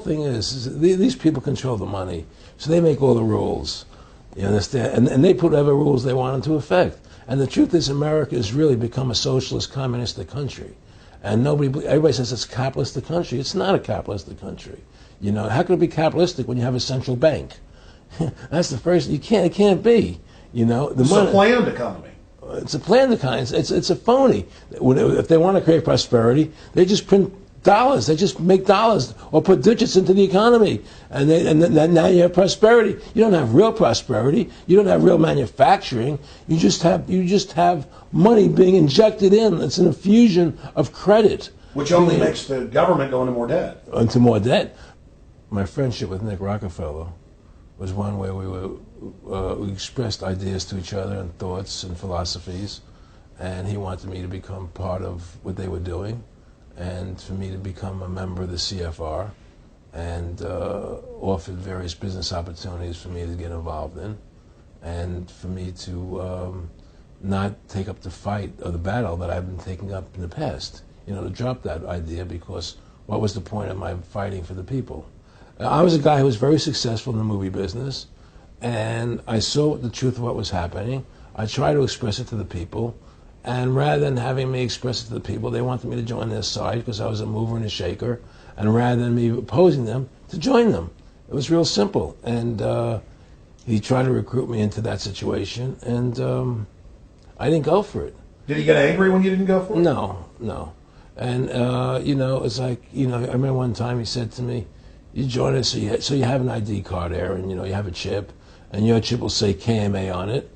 thing is these people control the money, so they make all the rules. You understand? And they put whatever rules they want into effect. And the truth is, America has really become a socialist, communistic country. And everybody says it's a capitalistic country. It's not a capitalistic country. You know, how can it be capitalistic when you have a central bank? That's the first. It can't be. You know, it's a planned economy. It's a planned economy. It's a phony. If they want to create prosperity, they just print dollars. They just make dollars or put digits into the economy, and then now you have prosperity. You don't have real prosperity. You don't have real manufacturing. You just have money being injected in. It's an infusion of credit, which only makes the government go into more debt. Into more debt. My friendship with Nick Rockefeller was one where we expressed ideas to each other and thoughts and philosophies, and he wanted me to become part of what they were doing, and for me to become a member of the CFR, and offered various business opportunities for me to get involved in, and for me to not take up the fight or the battle that I've been taking up in the past. You know, to drop that idea, because what was the point of my fighting for the people? I was a guy who was very successful in the movie business, and I saw the truth of what was happening. I tried to express it to the people, and rather than having me express it to the people, they wanted me to join their side because I was a mover and a shaker, and rather than me opposing them, to join them. It was real simple, and he tried to recruit me into that situation, and I didn't go for it. Did he get angry when you didn't go for it? No. And, you know, it's like, you know, I remember one time he said to me, you join us, so you have an ID card there, and, you know, you have a chip, and your chip will say KMA on it.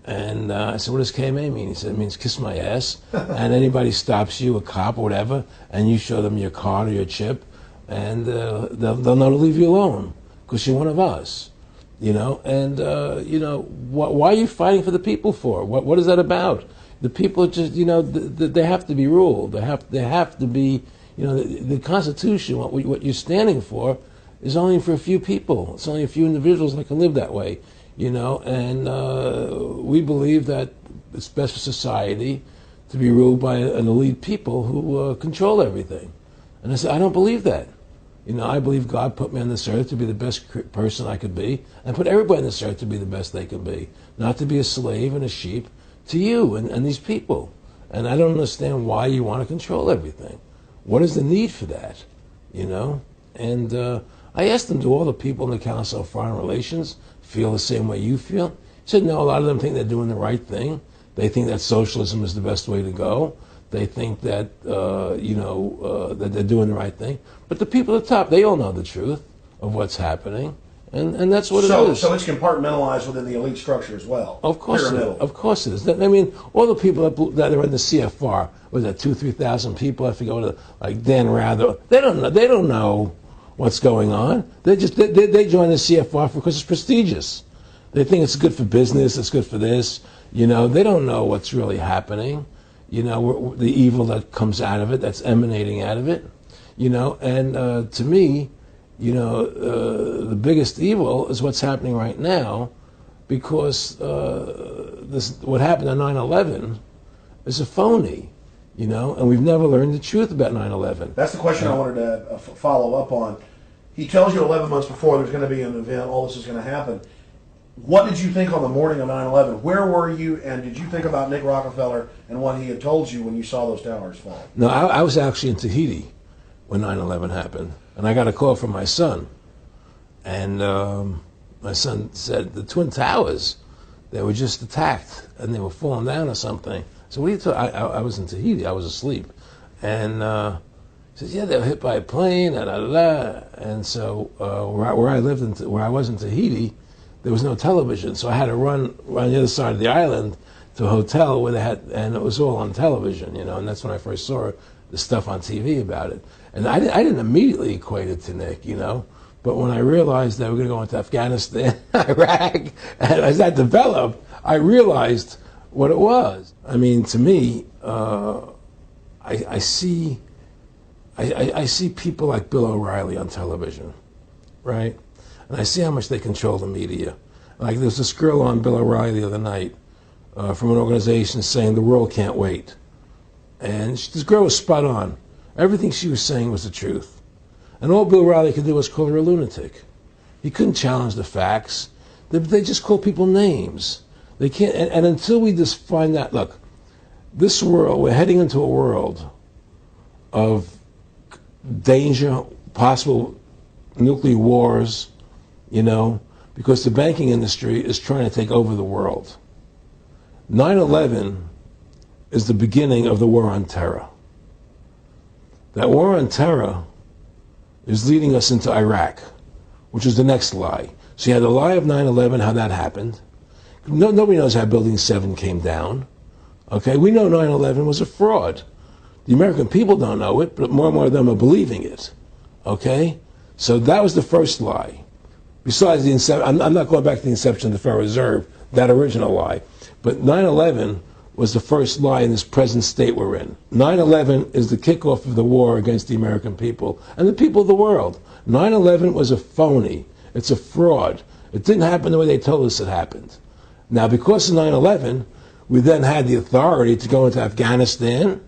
And I said, what does KMA mean? He said, it means kiss my ass. And anybody stops you, a cop or whatever, and you show them your card or your chip, and they'll know to leave you alone because you're one of us, you know. And, you know, why are you fighting for the people for? What is that about? The people just, you know, they have to be ruled. They have to be, you know, the Constitution, what you're standing for, is only for a few people. It's only a few individuals that can live that way, you know. And we believe that it's best for society to be ruled by an elite people who control everything. And I said, I don't believe that. You know, I believe God put me on this earth to be the best person I could be, and put everybody on this earth to be the best they can be, not to be a slave and a sheep to you and these people. And I don't understand why you want to control everything. What is the need for that, you know? And I asked him, do all the people in the Council of Foreign Relations feel the same way you feel? He said, no, a lot of them think they're doing the right thing. They think that socialism is the best way to go. They think that, you know, that they're doing the right thing. But the people at the top, they all know the truth of what's happening. And that's what it is. So it's compartmentalized within the elite structure as well. Of course it is. Of course it is. I mean, all the people that are in the CFR, was that 2,000-3,000 people? I forget, like Dan Rather. They don't know what's going on. They join the CFR because it's prestigious. They think it's good for business. It's good for this. You know, they don't know what's really happening. You know, the evil that comes out of it, that's emanating out of it. You know, and to me, you know, the biggest evil is what's happening right now, because what happened on 9/11 is a phony, you know, and we've never learned the truth about 9/11. That's the question I wanted to follow up on. He tells you 11 months before there's going to be an event, all this is going to happen. What did you think on the morning of 9/11? Where were you, and did you think about Nick Rockefeller and what he had told you when you saw those towers fall? No, I was actually in Tahiti when 9/11 happened. And I got a call from my son, and my son said the Twin Towers, they were just attacked and they were falling down or something. So what are you talking? I was in Tahiti, I was asleep, and he says, yeah, they were hit by a plane, and so where I lived, where I was in Tahiti, there was no television, so I had to run around the other side of the island to a hotel where they had, and it was all on television, you know, and that's when I first saw the stuff on TV about it. And I didn't immediately equate it to Nick, you know, but when I realized that we were going to go into Afghanistan, Iraq, and as that developed, I realized what it was. I mean, to me, I see people like Bill O'Reilly on television, right? And I see how much they control the media. Like there was this girl on Bill O'Reilly the other night from an organization saying the world can't wait. And this girl was spot on. Everything she was saying was the truth. And all Bill Riley could do was call her a lunatic. He couldn't challenge the facts. They just call people names. They can't, and until we just find that, look, this world, we're heading into a world of danger, possible nuclear wars, because the banking industry is trying to take over the world. 9/11 is the beginning of the war on terror. That war on terror is leading us into Iraq, which is the next lie. So you had the lie of 9/11, how that happened. Nobody knows how Building 7 came down. Okay, we know 9/11 was a fraud. The American people don't know it, but more and more of them are believing it. Okay, so that was the first lie. Besides the inception, I'm not going back to the inception of the Federal Reserve, that original lie. But 9/11 was the first lie in this present state we're in. 9/11 is the kickoff of the war against the American people and the people of the world. 9/11 was a phony. It's a fraud. It didn't happen the way they told us it happened. Now, because of 9/11, we then had the authority to go into Afghanistan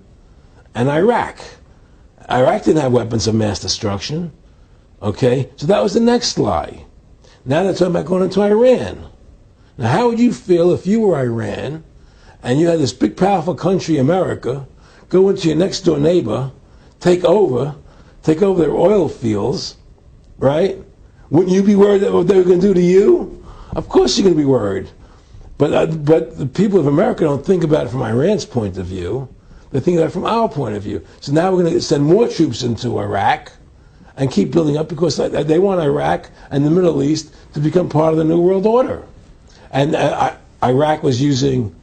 and Iraq. Iraq didn't have weapons of mass destruction. Okay? So that was the next lie. Now they're talking about going into Iran. Now, how would you feel if you were Iran and you had this big, powerful country, America, go into your next door neighbor, take over their oil fields, right? Wouldn't you be worried about what they were going to do to you? Of course you're going to be worried. But the people of America don't think about it from Iran's point of view. They think about it from our point of view. So now we're going to send more troops into Iraq and keep building up because they want Iraq and the Middle East to become part of the New World Order. And Iraq was using,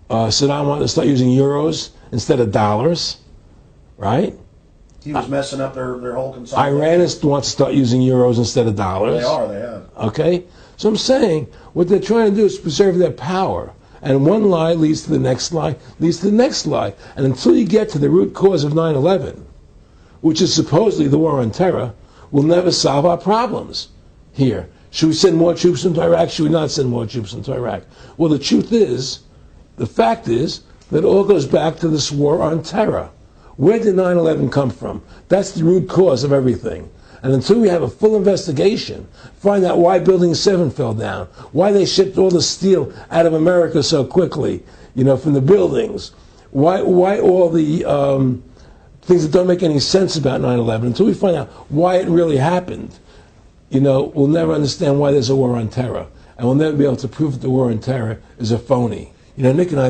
Saddam wanted to start using euros instead of dollars, right? He was messing up their whole consumption. Iran wants to start using euros instead of dollars. They have. Okay? So I'm saying what they're trying to do is preserve their power. And one lie leads to the next lie, leads to the next lie. And until you get to the root cause of 9/11, which is supposedly the war on terror, we'll never solve our problems here. Should we send more troops into Iraq? Should we not send more troops into Iraq? Well, the truth is, the fact is, that it all goes back to this war on terror. Where did 9/11 come from? That's the root cause of everything. And until we have a full investigation, find out why Building 7 fell down, why they shipped all the steel out of America so quickly, from the buildings, why all the things that don't make any sense about 9/11, until we find out why it really happened, we'll never understand why there's a war on terror. And we'll never be able to prove that the war on terror is a phony. Nick and I